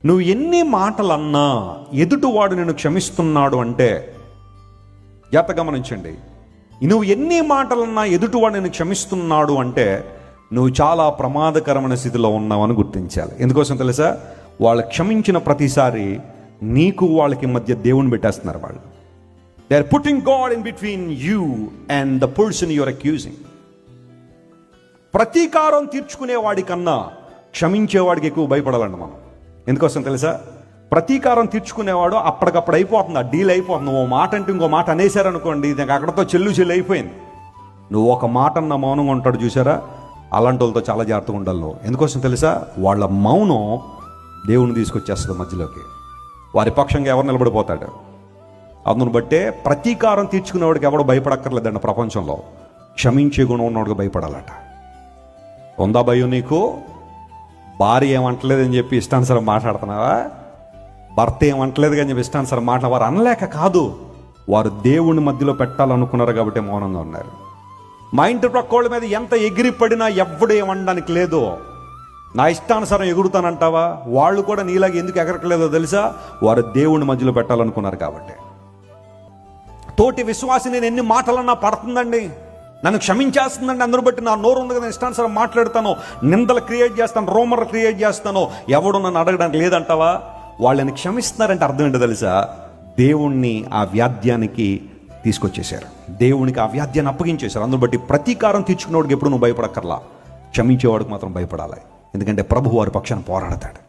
నువ్వు ఎన్ని మాటలన్నా ఎదుటివాడు నిన్ను క్షమిస్తున్నాడు అంటే, జాగ్రత్తగా గమనించండి, నువ్వు ఎన్ని మాటలన్నా ఎదుటివాడు నిన్ను క్షమిస్తున్నాడు అంటే నువ్వు చాలా ప్రమాదకరమైన స్థితిలో ఉన్నావని గుర్తించాలి. ఎందుకోసం తెలుసా? వాళ్ళు క్షమించిన ప్రతిసారి నీకు వాళ్ళకి మధ్య దేవుని పెట్టేస్తున్నారు. వాళ్ళు they are putting God in between you and the person you are accusing. ప్రతీకారం తీర్చుకునే వాడికన్నా క్షమించేవాడికి ఎక్కువ భయపడాలండి మనం. ఎందుకోసం తెలుసా? ప్రతీకారం తీర్చుకునేవాడు అప్పటికప్పుడు అయిపోతుంది, ఆ డీల్ అయిపోతుంది. ఓ మాట అంటే ఇంకో మాట అనేసారనుకోండి, ఇంకా అక్కడతో చెల్లు అయిపోయింది. నువ్వు ఒక మాట అన్న మౌనంగా ఉంటాడు చూసారా, అలాంటి వాళ్ళతో చాలా జాగ్రత్తగా ఉండాలి నువ్వు. ఎందుకోసం తెలుసా? వాళ్ళ మౌనం దేవుని తీసుకొచ్చేస్తుంది మధ్యలోకి. వారి పక్షంగా ఎవరు నిలబడిపోతాడు. అందును బట్టే ప్రతీకారం తీర్చుకునేవాడికి ఎవడు భయపడక్కర్లేదండి ప్రపంచంలో. క్షమించే గుణం ఉన్నవాడికి భయపడాలట. ఉందా భయం నీకు? భార్య ఏమంటలేదని చెప్పి ఇష్టానుసారం మాట్లాడుతున్నావా? భర్త ఏమంటలేదు కానీ చెప్పి ఇష్టానుసారం వారు అనలేక కాదు, వారు దేవుని మధ్యలో పెట్టాలనుకున్నారు కాబట్టి మౌనంగా ఉన్నారు. మా ఇంటి ప్రక్కోళ్ళ మీద ఎంత ఎగిరిపడినా ఎవ్వడు ఏమనడానికి లేదు. నా ఇష్టానుసారం ఎగురుతానంటావా? వాళ్ళు కూడా నీలాగా ఎందుకు ఎగరట్లేదో తెలుసా? వారు దేవుని మధ్యలో పెట్టాలనుకున్నారు కాబట్టి. తోటి విశ్వాసి నేను ఎన్ని మాటలన్నా పడుతుందండి, నన్ను క్షమించేస్తుందండి, అందరూ బట్టి నా నోరు ఉంది కదా, ఇష్టానుసారం మాట్లాడతాను, నిందలు క్రియేట్ చేస్తాను, రోమర్లు క్రియేట్ చేస్తాను, ఎవడు నన్ను అడగడానికి లేదంటావా? వాళ్ళని క్షమిస్తున్నారంటే అర్థం ఏంటో తెలుసా? దేవుణ్ణి ఆ వ్యాధ్యానికి తీసుకొచ్చేశారు, దేవునికి ఆ వ్యాధ్యాన్ని అప్పగించేశారు. అందును బట్టి ప్రతీకారం తీర్చుకునేవాడికి ఎప్పుడు నువ్వు భయపడక్కర్లా, క్షమించేవాడికి మాత్రం భయపడాలి. ఎందుకంటే ప్రభు వారి పక్షాన పోరాడతాడు.